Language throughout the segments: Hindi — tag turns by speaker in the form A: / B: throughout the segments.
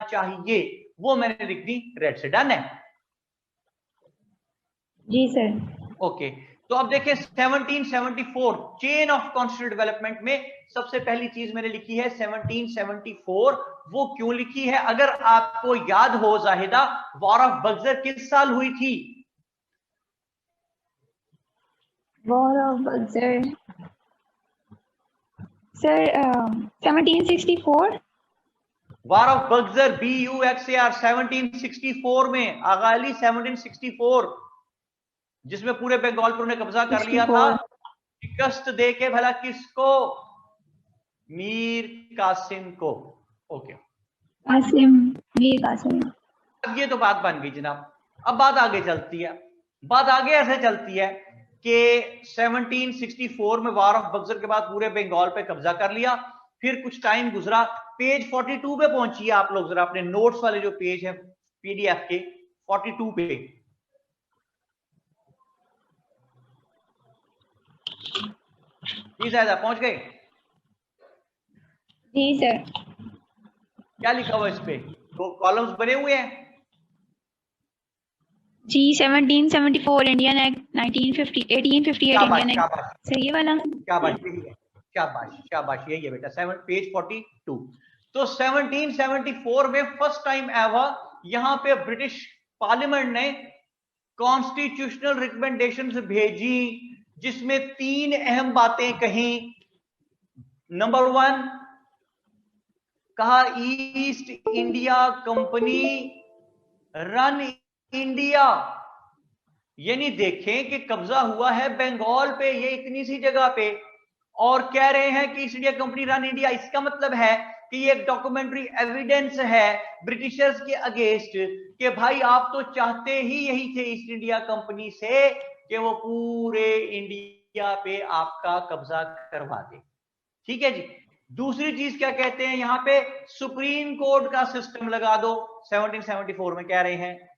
A: चाहिए, वो मैंने लिख दी रेड से। डन है?
B: जी सर।
A: ओके, तो अब देखिए 1774 चेन ऑफ कॉन्स्टिट्यूशनल डेवलपमेंट में सबसे पहली चीज मैंने लिखी है 1774। वो क्यों लिखी है? अगर आपको याद हो जाहिदा, वॉर ऑफ बक्सर किस साल हुई थी?
B: War of Buxar sir 1764।
A: War of Buxar BUXAR 1764 में, आगाली 1764, जिसमें पूरे बंगाल पर उन्हें कब्जा कर लिया था।
B: 64।
A: शिकस्त दे के भला किसको? मीर कासिम को। ओके,
B: कासिम, मीर कासिम।
A: अब ये तो बात बन गई जनाब। अब बात आगे चलती है। बात आगे ऐसे चलती है कि 1764 में वॉर ऑफ बक्सर के बाद पूरे बंगाल पे कब्जा कर लिया। फिर कुछ टाइम गुजरा, पेज 42 पे पहुंचिए आप लोग, जरा अपने नोट्स वाले जो पेज है PDF के 42 पे। जी जायदा पहुंच गए?
B: जी सर।
A: क्या लिखा हुआ इस पे? दो कॉलम्स बने हुए हैं।
B: जी 1774 Indian act 1950 1858 Indian act sir, ये वाला।
A: शाबाश, यही है। शाबाश शाबाश, यही है बेटा, पेज 42। तो 1774 में फर्स्ट टाइम एवर यहां पे ब्रिटिश पार्लियामेंट ने कॉन्स्टिट्यूशनल रिकमेंडेशन भेजी, जिसमें 3 अहम बातें कही। नंबर 1, कहा east India company run India. यानी देखें कि कब्जा हुआ है बंगाल पे, ये इतनी सी जगह पे, और कह रहे हैं कि east India company run India. इसका मतलब है कि ये एक डॉक्यूमेंट्री एविडेंस है ब्रिटिशर्स के अगेंस्ट कि भाई आप तो चाहते ही यही थे ईस्ट इंडिया कंपनी से कि वो पूरे इंडिया पे आपका कब्जा करवा दे। ठीक है जी। दूसरी चीज क्या कहते हैं यहां पे? सुप्रीम कोर्ट का सिस्टम लगा दो, 1774 में कह रहे हैं।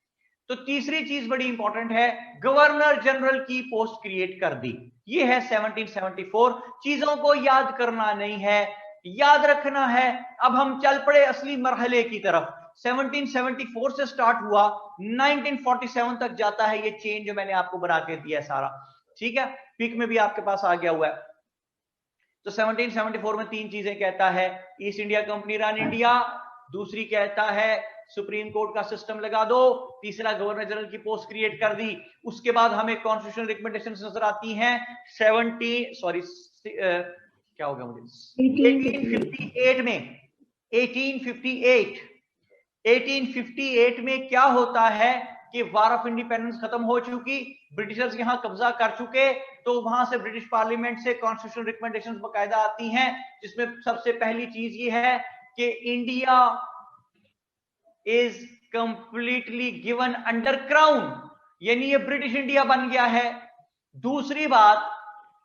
A: तो तीसरी चीज बड़ी इंपॉर्टेंट है, गवर्नर जनरल की पोस्ट क्रिएट कर दी। ये है 1774। चीजों को याद करना नहीं है, याद रखना है। अब हम चल पड़े असली मरहले की तरफ। 1774 से स्टार्ट हुआ, 1947 तक जाता है ये चेन जो मैंने आपको बना के दिया है सारा। ठीक है, पिक में भी आपके पास आ गया हुआ है। तो 1774 में 3 चीजें कहता है, east India company run India, दूसरी कहता है सुप्रीम कोर्ट का सिस्टम लगा दो, तीसरा गवर्नर जनरल की पोस्ट क्रिएट कर दी। उसके बाद हमें कॉन्स्टिट्यूशनल रिकमेंडेशन नजर आती हैं क्या हो गया मुझे 1858 में। 1858 में क्या होता है कि वार ऑफ इंडिपेंडेंस खत्म हो चुकी, ब्रिटिशर्स यहां कब्जा कर चुके, तो वहां से ब्रिटिश पार्लियामेंट से कॉन्स्टिट्यूशनल रिकमेंडेशंस बकायदा आती हैं, जिसमें सबसे पहली चीज ये है कि India is completely given under crown, यानी ये ब्रिटिश इंडिया बन गया है। दूसरी बात,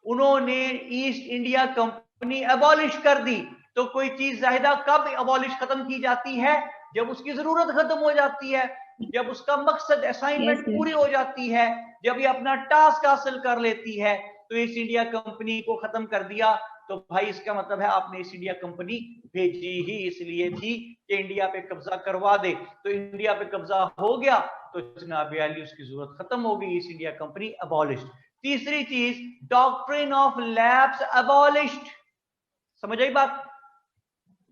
A: उन्होंने ईस्ट इंडिया कंपनी अबॉलिश कर दी। तो कोई चीज जाहिदा कब अबॉलिश खत्म की जाती है? जब उसकी जरूरत खत्म हो जाती है, जब उसका मकसद असाइनमेंट पूरी हो जाती है, जब ये अपना टास्क हासिल कर लेती है। तो ईस्ट इंडिया कंपनी को खत्म कर दिया। तो भाई इसका मतलब है आपने ईस्ट इंडिया कंपनी भेजी ही इसलिए थी कि इंडिया पे कब्जा करवा दे। तो इंडिया पे कब्जा हो गया तो जनाब अली उसकी जरूरत खत्म हो गई, ईस्ट इंडिया कंपनी अबॉलिश्ड। तीसरी चीज, डॉक्ट्रिन ऑफ लैप्स अबॉलिश्ड। समझ आई बात?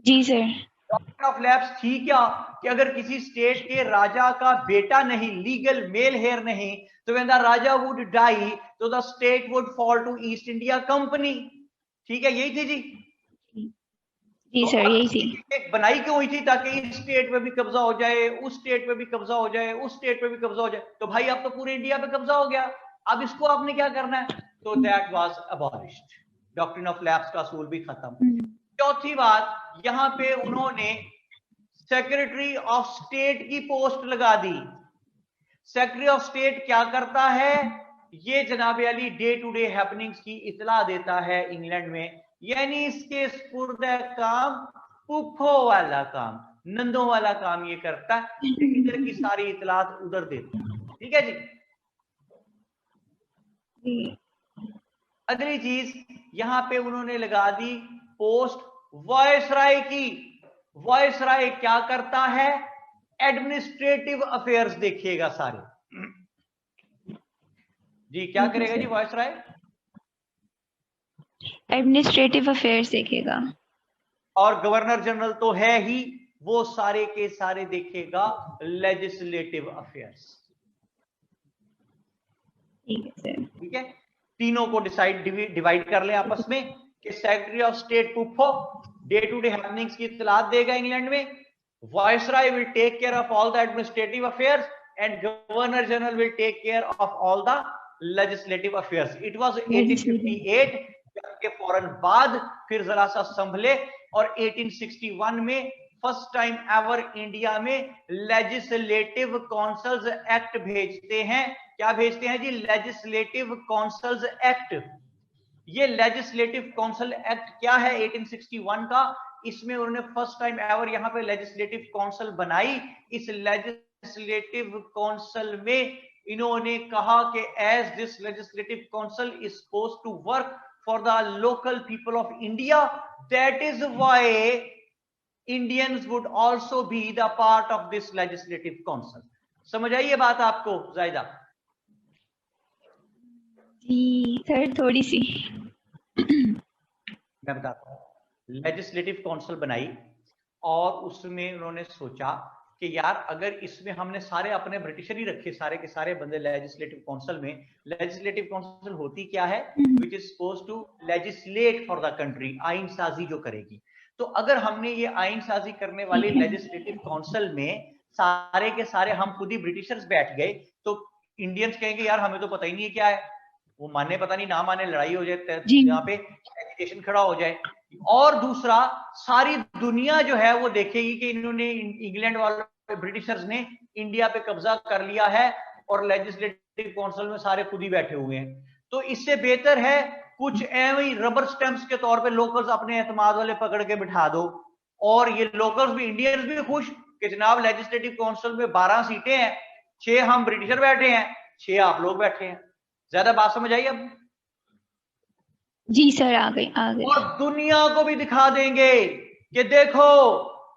B: जी सर।
A: डॉक्ट्रिन ऑफ लैप्स थी क्या कि अगर किसी स्टेट के राजा का बेटा नहीं, लीगल मेल हेयर नहीं, तो when the raja would die तो the state would fall to East India Company. ठीक है, यही थी जी।
B: जी
A: तो
B: सर, यही थी।
A: बनाई क्यों हुई थी? ताकि इस स्टेट पे भी कब्जा हो जाए, उस स्टेट पे भी कब्जा हो जाए, उस स्टेट पे भी कब्जा हो जाए। तो भाई अब तो पूरे इंडिया पे कब्जा हो गया, अब इसको आपने क्या करना है? तो that was abolished, doctrine of lapse का असूल भी खत्म। चौथी बात, यहां पे उन्होंने सेक्रेटरी ऑफ स्टेट की पोस्ट लगा दी। सेक्रेटरी ऑफ स्टेट क्या करता है? ये जनाब Ali day to day happenings की इतला देता है इंग्लैंड में, यानी इसके स्पुर्द काम पुप्पो वाला काम, नंदों वाला काम ये करता है, इधर की सारी इतलात उधर देता है। ठीक है जी। अगली चीज, यहां पे उन्होंने लगा दी पोस्ट वॉयसराय की। वॉइसराय क्या करता है? एडमिनिस्ट्रेटिव अफेयर्स देखिएगा सारे। जी क्या करेगा जी वॉइसराय?
B: एडमिनिस्ट्रेटिव अफेयर्स देखेगा।
A: और गवर्नर जनरल तो है ही, वो सारे के सारे देखेगा लेजिस्लेटिव अफेयर्स। ठीक है, तीनों को डिवाइड कर ले आपस में कि सेक्रेटरी ऑफ स्टेट पुफो डे टू डे हैपनिंग्स की इत्तलात देगा इंग्लैंड में, viceroy will take care of all the administrative affairs and governor general will take care of all the legislative affairs. It was 1858 के फौरन बाद फिर जरा सा संभले और 1861 में फर्स्ट टाइम एवर इंडिया में लेजिस्लेटिव काउंसिल्स एक्ट भेजते हैं। क्या भेजते हैं जी? Legislative councils act. ये लेजिस्लेटिव काउंसिल एक्ट क्या है 1861 का? इसमें उन्होंने फर्स्ट टाइम एवर यहां पे लेजिस्लेटिव काउंसिल बनाई। इस लेजिस्लेटिव काउंसिल में इन्होंने कहा कि as this legislative council is supposed to work for the local people of India, that is why Indians would also be the part of this legislative council. समझ आई ये बात आपको जायदा?
B: जी सर थोड़ी सी।
A: मैं बताता हूं। लेजिस्लेटिव काउंसिल बनाई और उसमें उन्होंने सोचा कि यार अगर इसमें हमने सारे अपने ब्रिटिशर ही रखे, सारे के सारे बंदे लेजिस्लेटिव काउंसिल में। लेजिस्लेटिव काउंसिल होती क्या है? Which is supposed to legislate for the country, आइन साजी जो करेगी। तो अगर हमने ये आइन साजी करने वाले लेजिस्लेटिव काउंसिल में सारे के सारे हम खुद ही ब्रिटिशर्स बैठ गए तो इंडियंस कहेंगे यार हमें तो पता ही नहीं है क्या है, वो माने पता नहीं ना माने, लड़ाई हो जाए यहाँ पे, एजिटेशन खड़ा हो जाए। और दूसरा, सारी दुनिया जो है वो देखेगी कि इन्होंने इंग्लैंड वाले ब्रिटिशर्स ने इंडिया पे कब्जा कर लिया है और लेजिस्लेटिव काउंसिल में सारे खुद ही बैठे हुए हैं। तो इससे बेहतर है कुछ एवं रबर स्टैंप्स के तौर पे लोकल्स अपने एतमाद वाले पकड़ के बिठा दो, और ये लोकल्स भी, इंडियंस भी खुश कि जनाब लेजिस्लेटिव काउंसिल में 12 सीटें हैं, 6 हम ब्रिटिशर बैठे हैं, 6 आप लोग बैठे हैं। ज्यादा बात समझ आई अब?
B: जी सर आ गई।
A: और दुनिया को भी दिखा देंगे कि देखो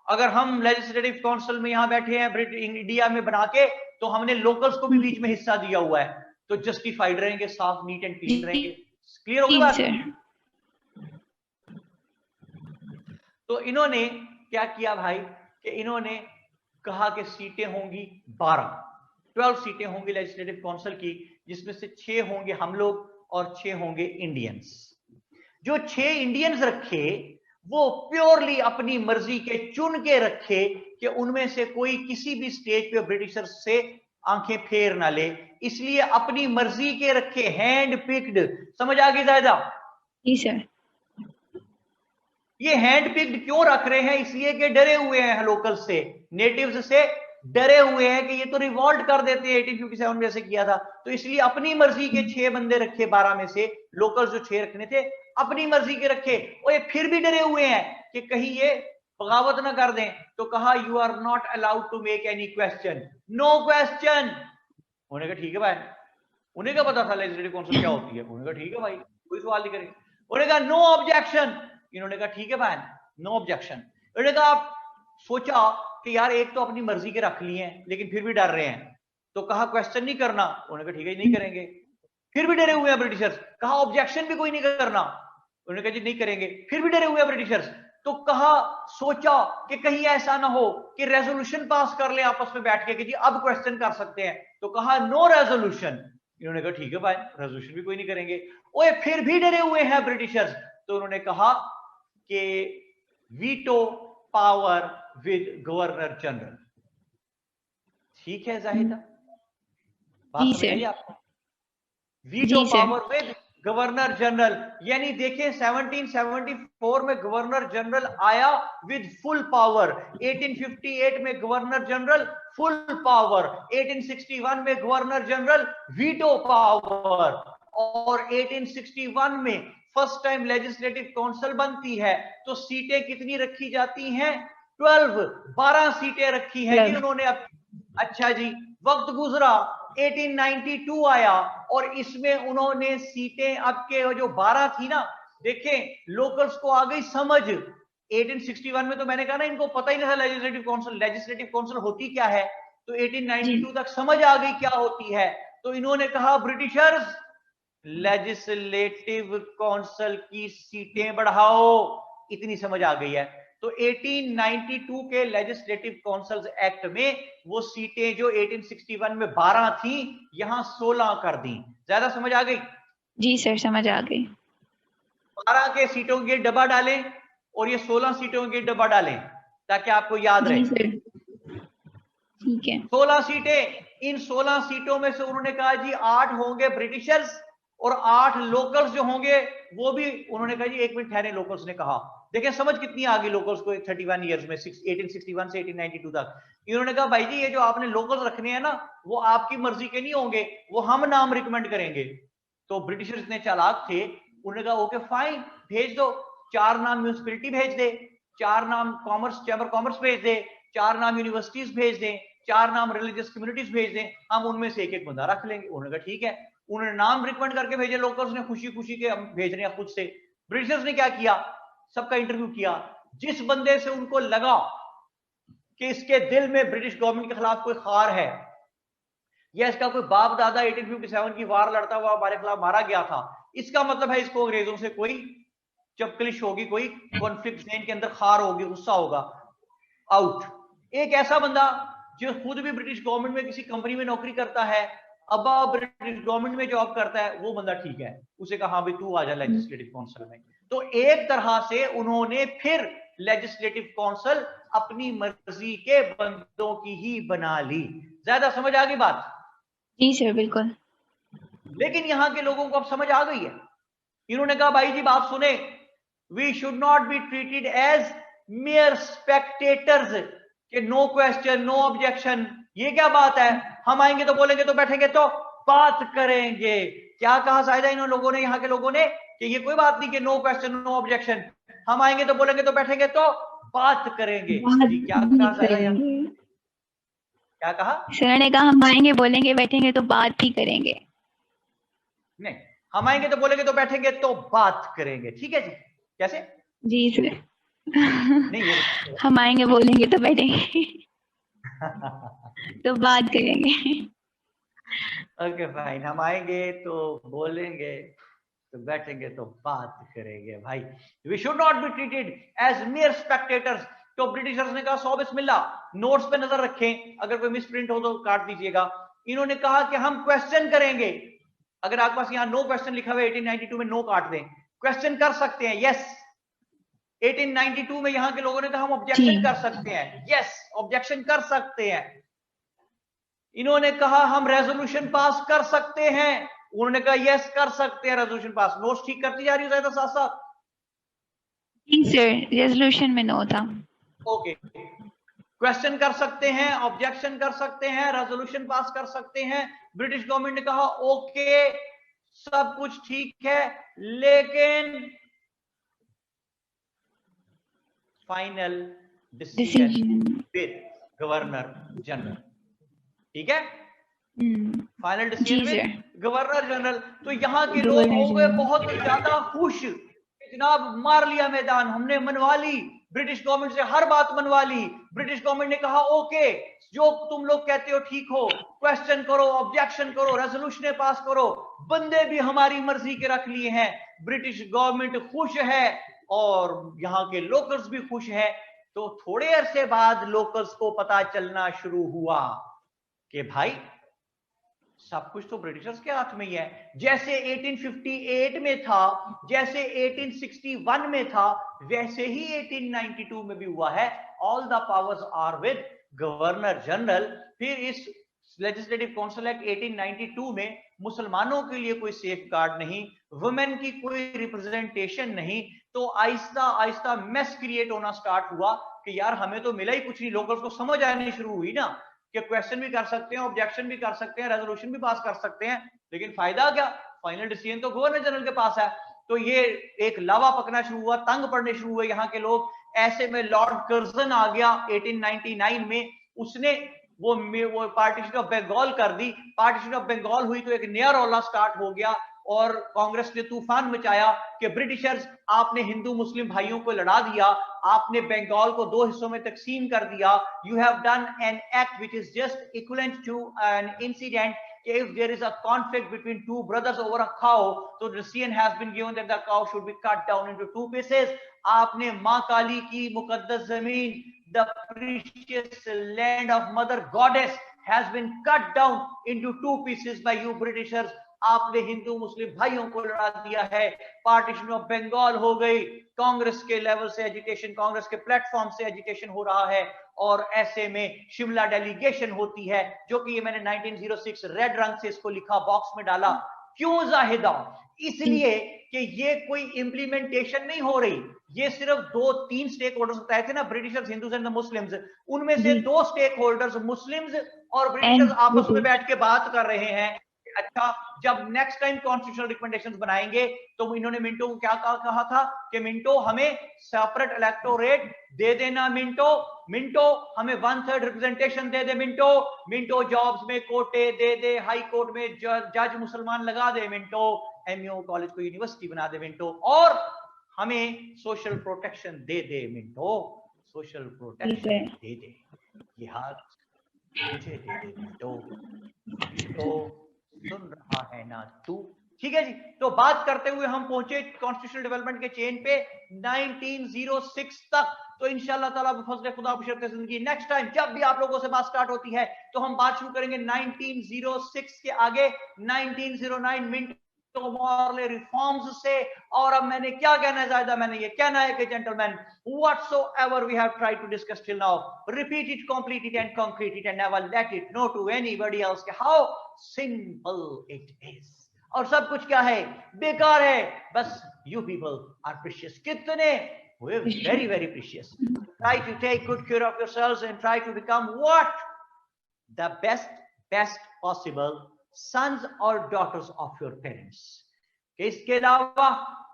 A: अगर हम लेजिस्लेटिव काउंसिल में यहां बैठे हैं इंडिया में बना के, तो हमने लोकल्स को भी बीच में हिस्सा दिया हुआ है, तो जस्टिफाइड रहेंगे, साफ नीट एंड क्लीन रहेंगे। क्लियर होगी बात? तो इन्होंने क्या किया भाई कि इन्होंने कहा कि सीटें होंगी 12 सीटें होंगी लेजिस्लेटिव काउंसिल की, जिसमें से 6 होंगे हम लोग और 6 होंगे इंडियंस। जो 6 इंडियंस रखे वो प्योरली अपनी मर्जी के चुन के रखे कि उनमें से कोई किसी भी स्टेज पे ब्रिटिशर्स से आंखें फेर ना ले, इसलिए अपनी मर्जी के रखे, हैंड पिक्ड। समझ आ गई जायदा?
B: जी सर।
A: ये हैंड पिक्ड क्यों रख रहे हैं? इसलिए कि डरे हुए हैं लोकल से, नेटिव्स से डरे हुए हैं कि ये तो रिवॉल्ट कर देते हैं 1857 में जैसे किया था, तो इसलिए अपनी मर्जी के 6 बंदे रखे 12 में से, लोकल जो 6 रखने थे अपनी मर्जी के रखे। और ये फिर भी डरे हुए हैं कि कहीं ये बगावत ना कर दें, तो कहा you are not allowed to make any question, no question. उन्होंने कहा ठीक है भाई, उन्हें क्या पता था लेजिस्लेटिव काउंसिल क्या होती है, उन्होंने कहा ठीक है भाई कोई सवाल नहीं करेंगे। उन्होंने कहा नो ऑब्जेक्शन, इन्होंने कहा ठीक है भाई नो ऑब्जेक्शन। उन्होंने कहा आप सोचा कि यार एक तो अपनी मर्जी के रख लिए हैं लेकिन फिर भी डर रहे हैं, तो कहा क्वेश्चन नहीं करना, उन्होंने कहा ठीक है नहीं करेंगे। फिर भी डरे हुए हैं ब्रिटिशर्स, कहा ऑब्जेक्शन भी कोई नहीं करना, उन्होंने कहा जी नहीं करेंगे। फिर भी डरे हुए हैं ब्रिटिशर्स, तो कहा सोचा कि कहीं ऐसा ना हो कि रेजोल्यूशन पास कर ले आपस में बैठ के कि जी अब क्वेश्चन कर सकते हैं, तो कहा नो रेजोल्यूशन। इन्होंने कहा ठीक है भाई रेजोल्यूशन भी कोई नहीं करेंगे। ओए फिर भी डरे हुए हैं ब्रिटिशर्स, तो उन्होंने कहा कि veto power with governor general. ठीक है जाहिदा, बात समझ आई आपको? Veto power with governor general, यानी देखिए 1774 में गवर्नर जनरल आया विद फुल पावर, 1858 में गवर्नर जनरल फुल पावर, 1861 में गवर्नर जनरल वीटो पावर, और 1861 में फर्स्ट टाइम लेजिस्लेटिव काउंसिल बनती है। तो सीटें कितनी रखी जाती हैं? 12 सीटें रखी हैं कि उन्होंने। अच्छा जी, वक्त गुजरा, 1892 आया और इसमें उन्होंने सीटें अब के जो 12 थी ना, देखें लोकल्स को आ गई समझ, 1861 में तो मैंने कहा ना इनको पता ही नहीं था लेजिस्लेटिव काउंसिल होती क्या है, तो 1892 तक समझ आ गई क्या होती है। तो इन्होंने कहा ब्रिटिशर्स लेजिस्लेटिव काउंसिल की सीटें बढ़ाओ, इतनी समझ आ गई है। तो 1892 के लेजिस्लेटिव काउंसिल्स एक्ट में वो सीटें जो 1861 में 12 थी, यहां 16 कर दी। ज्यादा समझ आ गई?
B: जी सर समझ आ गई।
A: 12 के सीटों के डब्बा डालें और ये 16 सीटों के डब्बा डालें ताकि आपको याद रहे।
B: जी सर ठीक है।
A: 16 सीटें, इन 16 सीटों में से उन्होंने कहा जी 8 होंगे ब्रिटिशर्स और 8 लोकल्स जो होंगे वो भी, उन्होंने कहा जी एक मिनट ठहरे, लोकल्स ने कहा, देखें समझ कितनी आ गई लोकल्स को 31 ईयर्स में, 1861 से 1892 तक। इन्होंने कहा भाई जी ये जो आपने लोकल्स रखने हैं ना वो आपकी मर्जी के नहीं होंगे, वो हम नाम रिकमेंड करेंगे। तो ब्रिटिशर्स इतने चालाक थे, उन्होंने कहा ओके फाइन भेज दो, 4 नाम म्यूनिसिपैलिटी भेज दे, 4 नाम कॉमर्स चैम्बर कॉमर्स भेज दे, 4 नाम यूनिवर्सिटीज भेज दें, 4 नाम रिलीजियस कम्युनिटीज भेज दें, हम उनमें से एक एक बंदा रख लेंगे। उन्होंने कहा ठीक है। उन्होंने नाम रिकमेंड करके भेजे, लोकल्स ने खुशी खुशी के हम भेज रहे हैं खुद से। ब्रिटिशर्स ने क्या किया, सबका इंटरव्यू किया, जिस बंदे से उनको लगा कि इसके दिल में ब्रिटिश गवर्नमेंट के खिलाफ कोई खार है या इसका कोई बाप दादा 1857 की वार लड़ता हुआ हमारे खिलाफ मारा गया था, इसका मतलब है इसको अंग्रेजों से कोई चपकलिश होगी, कोई कॉन्फ्लिक्ट के अंदर खार होगी, गुस्सा होगा, आउट। एक ऐसा बंदा जो खुद भी ब्रिटिश गवर्नमेंट में किसी कंपनी में नौकरी करता है, अब ब्रिटिश गवर्नमेंट में जॉब करता है, वो बंदा ठीक है, उसे कहा भाई तू आ जा लेजिस्लेटिव काउंसिल में। तो एक तरह से उन्होंने फिर लेजिस्लेटिव काउंसिल अपनी मर्जी के बंदों की ही बना ली। ज्यादा समझ आ गई बात?
B: जी सर बिल्कुल।
A: लेकिन यहां के लोगों को अब समझ आ गई है। इन्होंने कहा भाई जी बात सुने, we should not be treated as mere spectators, कि नो क्वेश्चन नो ऑब्जेक्शन, ये क्या बात है, हम आएंगे तो बोलेंगे तो बैठेंगे तो बात करेंगे। क्या कहा शायद इन लोगों ने, यहाँ के लोगों ने, कि ये कोई बात नहीं कि नो क्वेश्चन नो ऑब्जेक्शन, हम आएंगे तो बोलेंगे तो बैठेंगे तो बात करेंगे। जी क्या कहा शायद, क्या कहा
B: सर ने? कहा हम आएंगे बोलेंगे बैठेंगे तो बात भी करेंगे।
A: नहीं, हम आएंगे तो बोलेंगे तो बैठेंगे तो बात करेंगे। ठीक है जी, कैसे?
B: जी सर।
A: नहीं ये
B: हम आएंगे बोलेंगे तो बैठेंगे तो बात करेंगे।
A: ओके फाइन, हम आएंगे तो बोलेंगे तो बैठेंगे तो बात करेंगे। भाई we should not be treated as mere spectators. तो ब्रिटिशर्स ने कहा 100 बिस्मिल्लाह, नोट्स पे नजर रखें, अगर कोई मिसप्रिंट हो तो काट दीजिएगा। इन्होंने कहा कि हम क्वेश्चन करेंगे, अगर आपके पास यहाँ नो क्वेश्चन लिखा हुआ है 1892 में, नो काट दें, क्वेश्चन कर सकते हैं, यस। 1892 में यहां के लोगों ने कहा हम ऑब्जेक्शन कर सकते हैं, यस ऑब्जेक्शन कर सकते हैं। इन्होंने कहा हम रेजोल्यूशन पास कर सकते हैं, उन्होंने कहा यस कर सकते हैं रेजोल्यूशन पास। नोट्स ठीक करती जा रही हो साथ साथ?
B: सर रेजोल्यूशन में नो था।
A: ओके, क्वेश्चन कर सकते हैं, ऑब्जेक्शन कर सकते हैं, रेजोल्यूशन पास कर सकते हैं। ब्रिटिश गवर्नमेंट ने कहा ओके सब कुछ ठीक है, लेकिन final decision with governor general. ठीक है, final decision with governor general. तो यहां के लोग हो गए बहुत ज्यादा खुश, जनाब मार लिया मैदान, हमने मनवा ली, ब्रिटिश गवर्नमेंट से हर बात मनवा ली। ब्रिटिश गवर्नमेंट ने कहा ओके जो तुम लोग कहते हो ठीक हो, क्वेश्चन करो, ऑब्जेक्शन करो, रेजोल्यूशन पास करो, बंदे भी हमारी मर्जी के रख लिए हैं। ब्रिटिश गवर्नमेंट खुश है और यहां के लोकल्स भी खुश है। तो थोड़े अरसे बाद लोकल्स को पता चलना शुरू हुआ कि भाई सब कुछ तो ब्रिटिशर्स के हाथ में ही है। जैसे 1858 में था, जैसे 1861 में था, वैसे ही 1892 में भी हुआ है। All the powers are with governor general. फिर इस लेजिस्लेटिव काउंसिल एक्ट 1892 में मुसलमानों के लिए कोई सेफ गार्ड नहीं, वुमेन की कोई रिप्रेजेंटेशन नहीं। तो आहिस्ता आहिस्ता मेस क्रिएट होना स्टार्ट हुआ कि यार हमें तो मिला ही कुछ नहीं। लोकल्स को समझ आनी शुरू हुई ना कि क्वेश्चन भी कर सकते हैं, ऑब्जेक्शन भी कर सकते हैं, रेजोल्यूशन भी पास कर सकते हैं, लेकिन फायदा क्या, फाइनल डिसीजन तो गवर्नर जनरल के पास है। तो ये एक लावा पकना शुरू हुआ, तंग पड़ने शुरू हुए यहाँ के लोग। ऐसे में लॉर्ड कर्जन आ गया 1899 में, उसने वो पार्टीशन ऑफ बंगाल कर दी। पार्टीशन ऑफ बंगाल हुई तो एक नया रौला स्टार्ट हो गया और कांग्रेस ने तूफान मचाया कि ब्रिटिशर्स आपने हिंदू मुस्लिम भाइयों को लड़ा दिया, आपने बंगाल को 2 हिस्सों में तकसीम कर दिया. You have done an act which is just equivalent to an incident. If there is a conflict between two brothers over a cow, so the decision has been given that the cow should be cut down into 2 pieces. आपने माँ काली की मुकद्दस जमीन, the precious land of Mother Goddess has been cut down into 2 pieces by you Britishers. आपने हिंदू मुस्लिम भाइयों को लड़ा दिया है. पार्टीशन ऑफ बंगाल हो गई. कांग्रेस के लेवल से एजुकेशन, कांग्रेस के प्लेटफॉर्म से एजुकेशन हो रहा है, और ऐसे में शिमला डेलीगेशन होती है, जो कि ये मैंने 1906 रेड रंग से इसको लिखा, बॉक्स में डाला. क्यों जाहिदा? इसलिए कि ये कोई इंप्लीमेंटेशन नहीं हो रही. ये सिर्फ 2-3 स्टेक होल्डर्स बताए थे ना, Britishers, Hindus and the Muslims. उनमें से 2 स्टेक होल्डर्स मुस्लिम्स और ब्रिटिशर्स आपस में बैठ के बात कर रहे हैं. अच्छा, जब नेक्स्ट टाइम कॉन्स्टिट्यूशनल रिकमेंडेशंस बनाएंगे तो इन्होंने मिंटो को क्या कहा था कि मिंटो हमें सेपरेट इलेक्टोरेट दे देना. मिंटो हमें 1/3 रिप्रेजेंटेशन दे दे. मिंटो जॉब्स में कोटे दे दे. हाई कोर्ट में जज मुसलमान लगा दे. मिंटो एमयू कॉलेज को यूनिवर्सिटी बना दे. मिंटो और हमें सोशल प्रोटेक्शन दे दे. मिंटो सोशल प्रोटेक्शन दे दे. ये हाथ मुझे दे दे. मिंटो सुन रहा है ना तू? ठीक है जी. तो बात करते हुए हम पहुंचे कॉन्स्टिट्यूशनल डेवलपमेंट के चेन पे 1906 तक. तो इंशाल्लाह ताला फजल खुदा बशरत जिंदगी नेक्स्ट टाइम जब भी आप लोगों से बात स्टार्ट होती है तो हम बात शुरू करेंगे 1906 के आगे 1909 मिंटो मॉरले रिफॉर्म्स से. और अब मैंने क्या कहना है ज़ाहिदा? मैंने ये कहना है कि gentleman, whatsoever we have tried to discuss till now, repeat it, complete it and concrete it and never let it know to anybody else how simple it is. और सब कुछ क्या है? बेकार है. बस you people are precious. कितने? We're very very precious. Try to take good care of yourselves and try to become what? The best possible sons or daughters of your parents. इसके अलावा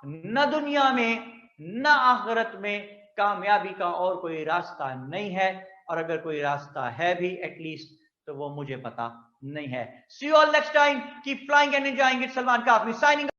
A: न दुनिया में न आखिरत में कामयाबी का और कोई रास्ता नहीं है. और अगर कोई रास्ता है भी एटलीस्ट तो वो मुझे पता नहीं है. See you all next time. Keep flying and enjoying it. Salman Kafmi signing.